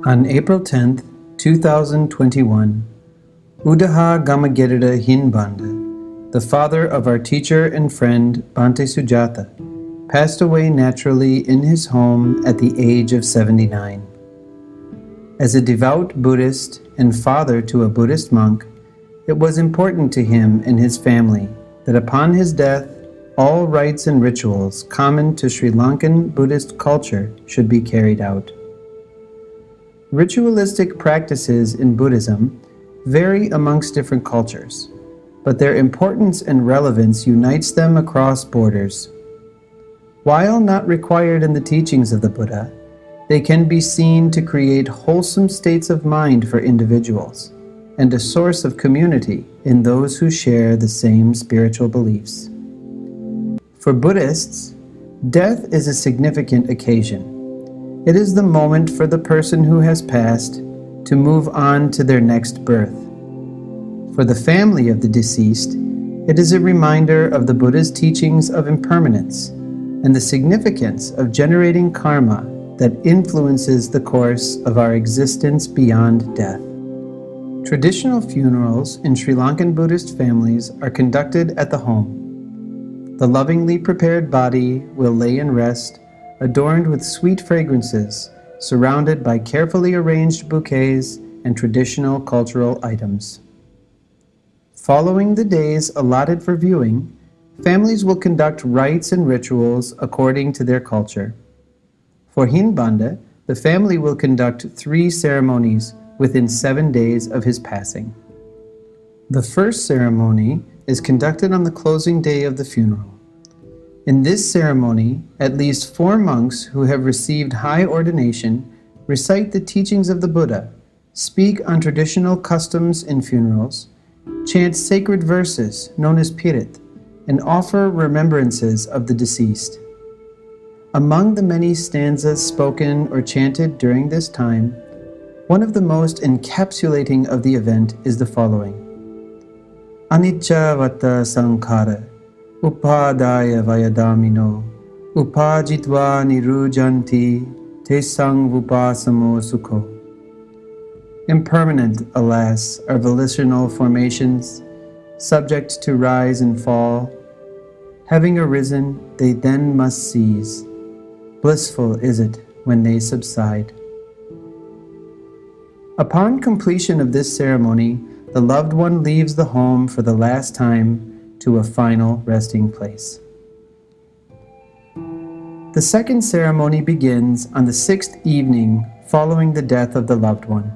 On April 10th, 2021, Udaha Gamagirida Hinbanda, the father of our teacher and friend Bhante Sujatha, passed away naturally in his home at the age of 79. As a devout Buddhist and father to a Buddhist monk, it was important to him and his family that upon his death, all rites and rituals common to Sri Lankan Buddhist culture should be carried out. Ritualistic practices in Buddhism vary amongst different cultures, but their importance and relevance unites them across borders. While not required in the teachings of the Buddha, they can be seen to create wholesome states of mind for individuals and a source of community in those who share the same spiritual beliefs. For Buddhists, death is a significant occasion. It is the moment for the person who has passed to move on to their next birth. For the family of the deceased, it is a reminder of the Buddha's teachings of impermanence and the significance of generating karma that influences the course of our existence beyond death. Traditional funerals in Sri Lankan Buddhist families are conducted at the home. The lovingly prepared body will lay in rest, adorned with sweet fragrances, surrounded by carefully arranged bouquets and traditional cultural items. Following the days allotted for viewing, families will conduct rites and rituals according to their culture. For Hinbanda, the family will conduct 3 ceremonies within 7 days of his passing. The first ceremony is conducted on the closing day of the funeral. In this ceremony, at least 4 monks who have received high ordination recite the teachings of the Buddha, speak on traditional customs in funerals, chant sacred verses known as pirit, and offer remembrances of the deceased. Among the many stanzas spoken or chanted during this time, one of the most encapsulating of the event is the following: Anicca vata sankhara upadaya vayadamino upajitva nirujanti tesang vupasamo sukho. Impermanent, alas, are volitional formations, subject to rise and fall. Having arisen, they then must cease. Blissful is it when they subside. Upon completion of this ceremony, the loved one leaves the home for the last time to a final resting place. The second ceremony begins on the 6th evening following the death of the loved one.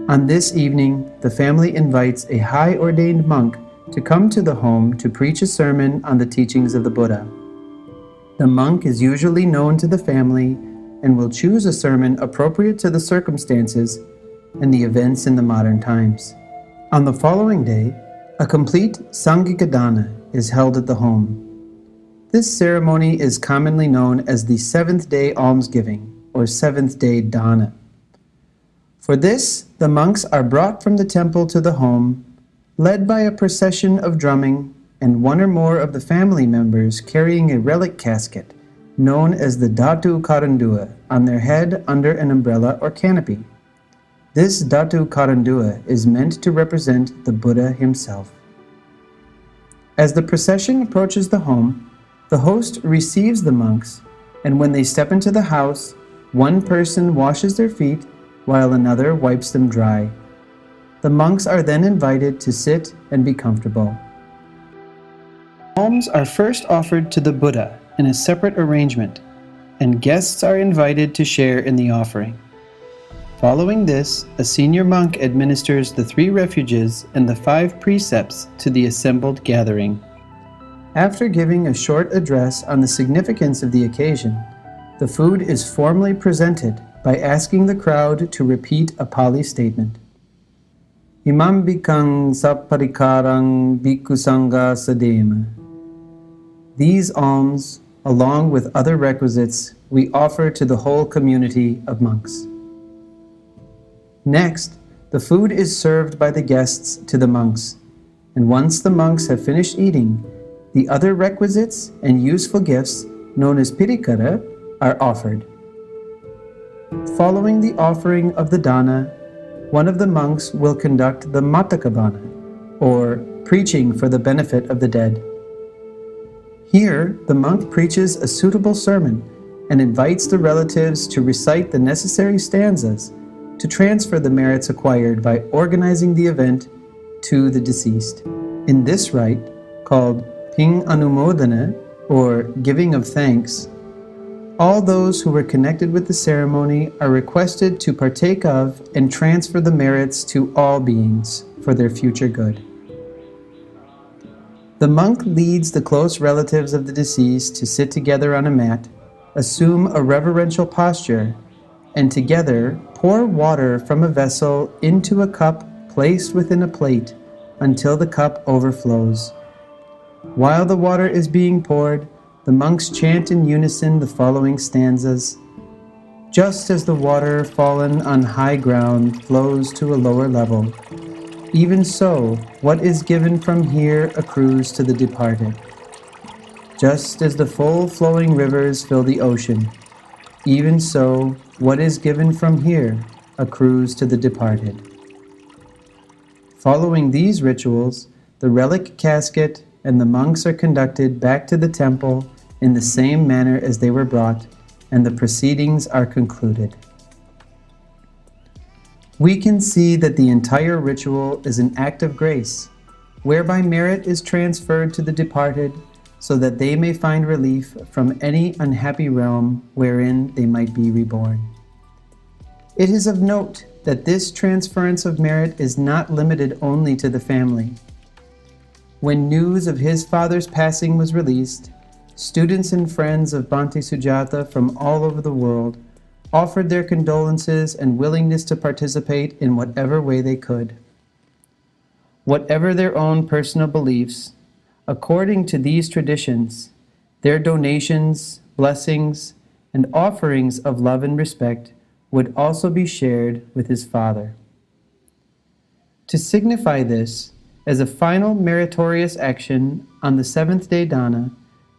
On this evening, the family invites a high-ordained monk to come to the home to preach a sermon on the teachings of the Buddha. The monk is usually known to the family and will choose a sermon appropriate to the circumstances and the events in the modern times. On the following day, a complete Sangikadana is held at the home. This ceremony is commonly known as the 7th day almsgiving or 7th day dana. For this, the monks are brought from the temple to the home, led by a procession of drumming and one or more of the family members carrying a relic casket known as the Datu Karandua on their head under an umbrella or canopy. This Datu Karandua is meant to represent the Buddha himself. As the procession approaches the home, the host receives the monks, and when they step into the house, one person washes their feet while another wipes them dry. The monks are then invited to sit and be comfortable. Alms are first offered to the Buddha in a separate arrangement, and guests are invited to share in the offering. Following this, a senior monk administers the 3 refuges and the 5 precepts to the assembled gathering. After giving a short address on the significance of the occasion, the food is formally presented by asking the crowd to repeat a Pali statement. Imam bikang saparikarang bhikkhu sangha sadema. These alms, along with other requisites, we offer to the whole community of monks. Next, the food is served by the guests to the monks, and once the monks have finished eating, the other requisites and useful gifts, known as pirikara, are offered. Following the offering of the dana, one of the monks will conduct the matakabana, or preaching for the benefit of the dead. Here, the monk preaches a suitable sermon and invites the relatives to recite the necessary stanzas to transfer the merits acquired by organizing the event to the deceased. In this rite, called Ping Anumodana, or giving of thanks, all those who were connected with the ceremony are requested to partake of and transfer the merits to all beings for their future good. The monk leads the close relatives of the deceased to sit together on a mat, assume a reverential posture, and together pour water from a vessel into a cup placed within a plate until the cup overflows. While the water is being poured, the monks chant in unison the following stanzas. Just as the water fallen on high ground flows to a lower level, even so what is given from here accrues to the departed. Just as the full flowing rivers fill the ocean, even so what is given from here accrues to the departed. Following these rituals, the relic casket and the monks are conducted back to the temple in the same manner as they were brought, and the proceedings are concluded. We can see that the entire ritual is an act of grace, whereby merit is transferred to the departed so that they may find relief from any unhappy realm wherein they might be reborn. It is of note that this transference of merit is not limited only to the family. When news of his father's passing was released, students and friends of Bhante Sujatha from all over the world offered their condolences and willingness to participate in whatever way they could. Whatever their own personal beliefs, according to these traditions, their donations, blessings, and offerings of love and respect would also be shared with his father. To signify this, as a final meritorious action on the seventh day dana,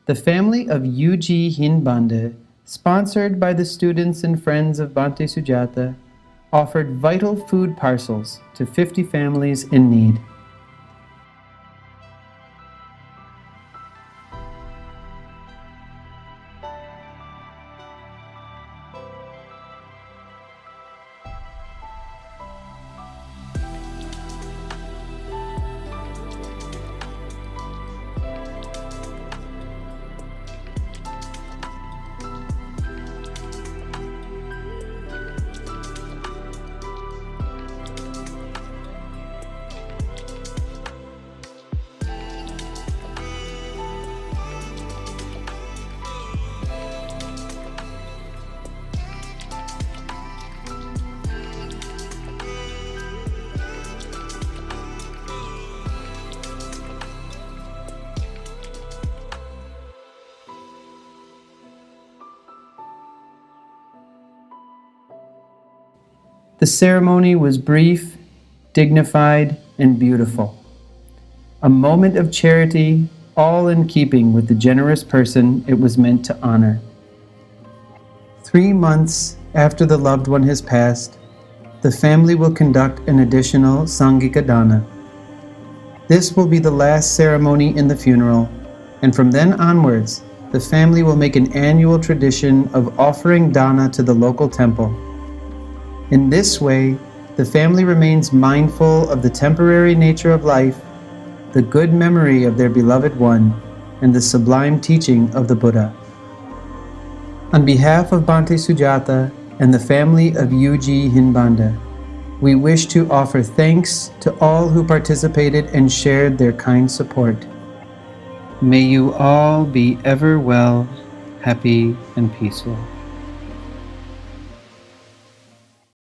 the family of U.G. Hinbande, sponsored by the students and friends of Bhante Sujatha, offered vital food parcels to 50 families in need. The ceremony was brief, dignified, and beautiful. A moment of charity, all in keeping with the generous person it was meant to honor. 3 months after the loved one has passed, the family will conduct an additional Sangika Dana. This will be the last ceremony in the funeral, and from then onwards, the family will make an annual tradition of offering Dana to the local temple. In this way, the family remains mindful of the temporary nature of life, the good memory of their beloved one, and the sublime teaching of the Buddha. On behalf of Bhante Sujatha and the family of U.G. Hinbande, we wish to offer thanks to all who participated and shared their kind support. May you all be ever well, happy, and peaceful.